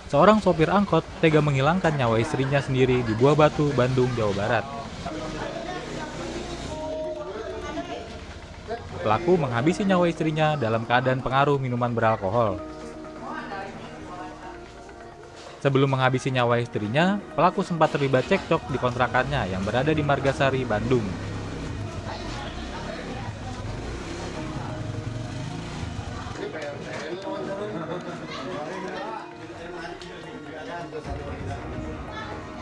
Seorang sopir angkot tega menghilangkan nyawa istrinya sendiri di Buah Batu, Bandung, Jawa Barat. Pelaku menghabisi nyawa istrinya dalam keadaan pengaruh minuman beralkohol. Sebelum menghabisi nyawa istrinya, pelaku sempat terlibat cekcok di kontrakannya yang berada di Margasari, Bandung.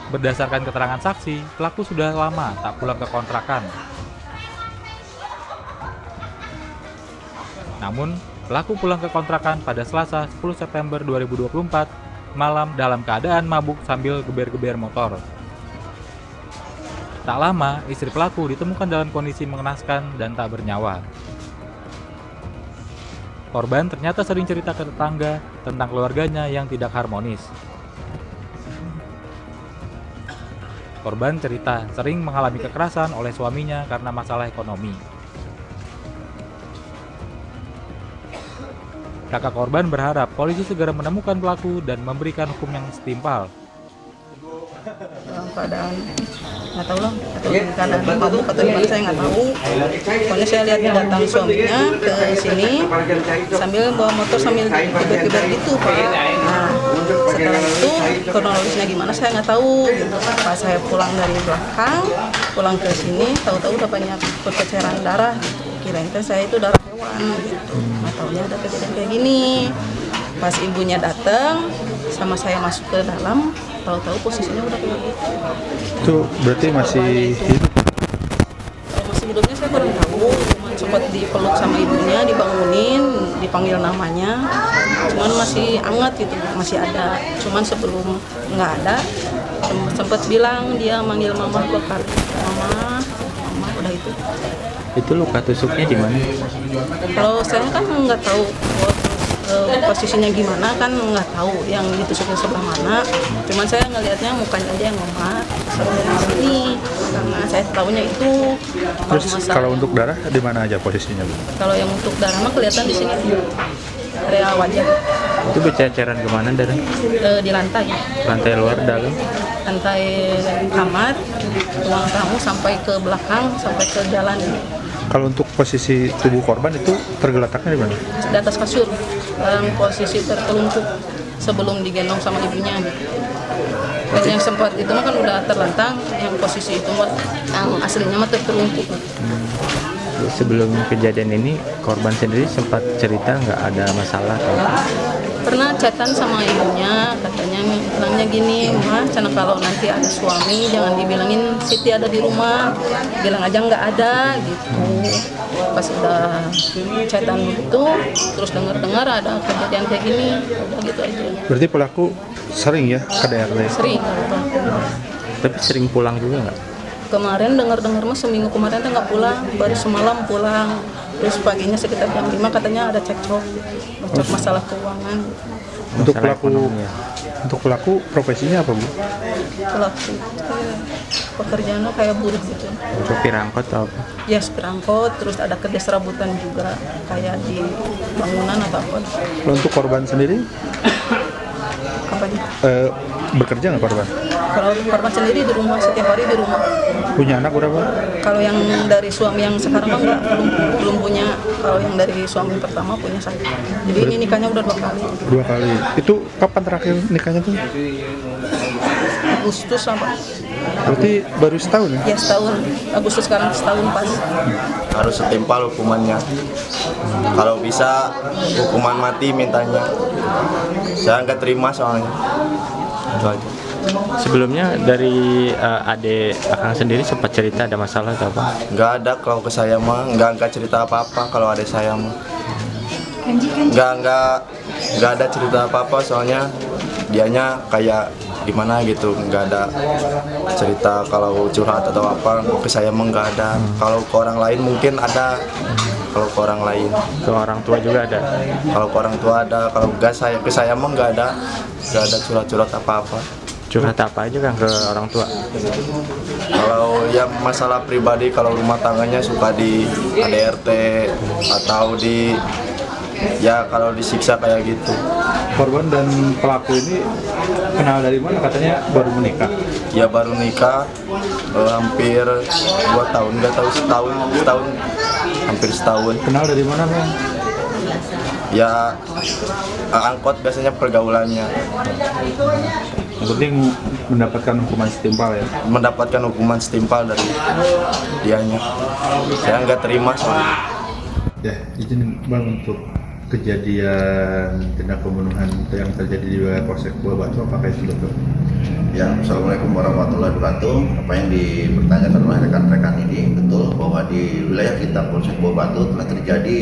Berdasarkan keterangan saksi, pelaku sudah lama tak pulang ke kontrakan. Namun, pelaku pulang ke kontrakan pada Selasa 10 September 2024 malam dalam keadaan mabuk sambil geber-geber motor. Tak lama, istri pelaku ditemukan dalam kondisi mengenaskan dan tak bernyawa. Korban ternyata sering cerita ke tetangga tentang keluarganya yang tidak harmonis. Korban cerita sering mengalami kekerasan oleh suaminya karena masalah ekonomi. Kakak korban berharap polisi segera menemukan pelaku dan memberikan hukum yang setimpal. Dalam keadaan nggak tahu lah, atau keadaan mabuk atau gimana saya nggak tahu. Pokoknya saya lihat datang suaminya ke sini sambil bawa motor sambil geber-geber gitu Pak. Nah setelah itu kronologisnya gimana saya nggak tahu. Gitu. Pas saya pulang dari belakang, pulang ke sini, tahu-tahu udah banyak perceceran darah. Kirain kan saya itu darah hewan. Gitu. Nggak taunya ada kejadian kayak gini. Pas ibunya datang, sama saya masuk ke dalam, tahu-tahu posisinya udah kayak gitu. Itu berarti masih hidup? Kalau masih hidupnya saya kurang tahu, cuman sempat dipeluk sama ibunya, dibangunin, dipanggil namanya, cuman masih hangat gitu, masih ada. Cuman sebelum nggak ada, sempat bilang dia manggil mama 2 kali, mama, udah itu. Itu luka tusuknya di mana? Kalau saya kan nggak tahu posisinya gimana, kan nggak tahu yang ditusuknya sebelah mana. Cuman saya ngelihatnya mukanya aja yang lemah seperti di sini, karena saya tahunya itu. Terus kalau untuk darah di mana aja posisinya, Bu? Kalau yang untuk darah mah kelihatan di sini area wajah, Itu berceceran kemana darah? di lantai, Lantai luar, dalam? lantai kamar, ruang tamu sampai ke belakang, sampai ke jalan. Kalau untuk posisi tubuh korban itu tergeletaknya di mana? Di atas kasur, dalam posisi tertelungkup sebelum digendong sama ibunya. Dan yang sempat itu mah kan udah terlentang, yang posisi itu mah yang aslinya mah tertelungkup. Sebelum kejadian ini, korban sendiri sempat cerita nggak ada masalah? Pernah chatan sama ibunya, katanya bilangnya gini, mah cina kalau nanti ada suami jangan dibilangin Siti ada di rumah, bilang aja nggak ada gitu. Pas udah chatan gitu, terus dengar ada kejadian kayak gini, udah gitu aja. Berarti pelaku sering ya ke DRT? Sering. Tapi sering pulang juga nggak? Kemarin dengar mah seminggu kemarin tuh nggak pulang, baru semalam pulang. Terus paginya sekitar jam 5 katanya ada cekcok masalah keuangan. Untuk Masalah pelaku, ekonomi ya. untuk pelaku profesinya apa, Bu? Pelaku pekerjaannya kayak buruh gitu. Sopir angkot atau apa? Ya seperangkot, terus ada kerja serabutan juga kayak di bangunan atau apa. Kalau untuk korban sendiri Apanya? bekerja nggak korban? Kalau korban sendiri di rumah, setiap hari di rumah. Punya anak berapa? Kalau yang dari suami yang sekarang mah enggak, belum punya. Kalau yang dari suami pertama punya saya. Jadi ini nikahnya udah 2 kali. 2 kali. Itu kapan terakhir nikahnya tuh? Agustus sama. Berarti baru setahun ya? Ya setahun. Agustus sekarang setahun pas. Harus setimpal hukumannya. Kalau bisa hukuman mati mintanya. Saya nggak terima soalnya. Itu aja. Sebelumnya dari adik akang sendiri sempat cerita ada masalah atau apa? Nggak ada kalau ke saya mah, nggak cerita apa-apa kalau ada saya mah. Nggak ada cerita apa-apa soalnya dianya kayak gimana gitu, nggak ada cerita kalau curhat atau apa. Ke saya mah nggak ada. Kalau ke orang lain mungkin ada. Kalau ke orang lain, Ke orang tua juga ada? kalau ke orang tua ada. Kalau nggak saya ke saya mah nggak ada curhat-curhat apa-apa. Curhat apa aja kan ke orang tua? Kalau ya masalah pribadi, kalau rumah tangganya suka di ADRT atau di ya kalau disiksa kayak gitu. Korban dan pelaku ini kenal dari mana? Katanya baru menikah. Ya baru nikah hampir 2 tahun, nggak tahu setahun, hampir setahun. Kenal dari mana, Bang? Ya angkot biasanya pergaulannya, Yang penting mendapatkan hukuman setimpal ya. mendapatkan hukuman setimpal dari dianya. Saya nggak terima soalnya. Ya, izin Bang untuk kejadian tindak pembunuhan yang terjadi di wilayah Polsek Buah Batu, apakah itu betul? Ya, Assalamualaikum warahmatullahi wabarakatuh. Apa yang dipertanyakan oleh rekan-rekan ini betul bahwa di wilayah kita Polsek Buah Batu telah terjadi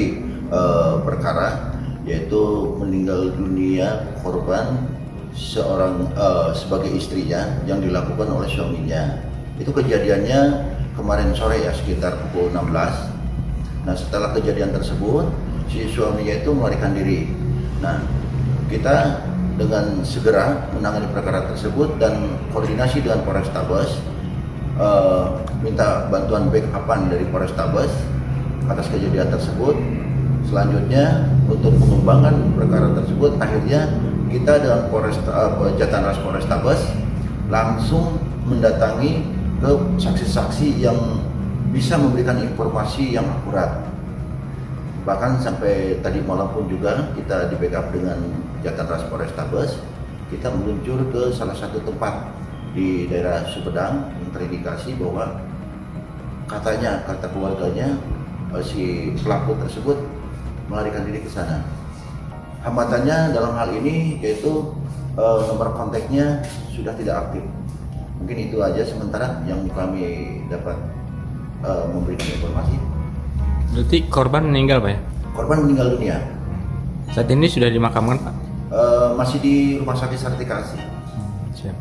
perkara yaitu meninggal dunia korban seorang sebagai istrinya yang dilakukan oleh suaminya. Itu kejadiannya kemarin sore ya sekitar pukul 16. Nah, setelah kejadian tersebut si suaminya itu melarikan diri. Nah, kita dengan segera menangani perkara tersebut dan koordinasi dengan Polrestabes, minta bantuan backupan dari Polrestabes atas kejadian tersebut. Selanjutnya untuk mengembangkan perkara tersebut, akhirnya kita dengan Jatan Polrestabes langsung mendatangi ke saksi-saksi yang bisa memberikan informasi yang akurat. Bahkan sampai tadi malam pun juga kita di backup dengan Jatan Ras Polrestabes, kita meluncur ke salah satu tempat di daerah Sumedang yang terindikasi bahwa kata keluarganya si pelaku tersebut melarikan diri ke sana. Hambatannya dalam hal ini yaitu nomor kontaknya sudah tidak aktif. Mungkin itu aja sementara yang kami dapat memberikan informasi. Berarti korban meninggal, Pak ya? Korban meninggal dunia. Saat ini sudah dimakamkan, Pak? Masih di Rumah Sakit Sartikasi. Siap.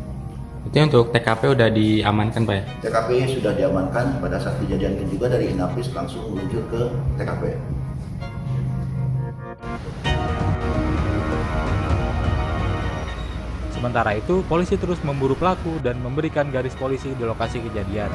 Berarti untuk TKP udah diamankan, Pak ya? TKP sudah diamankan. Pada saat kejadian itu juga dari Inapis langsung meluncur ke TKP. Sementara itu, polisi terus memburu pelaku dan memberikan garis polisi di lokasi kejadian.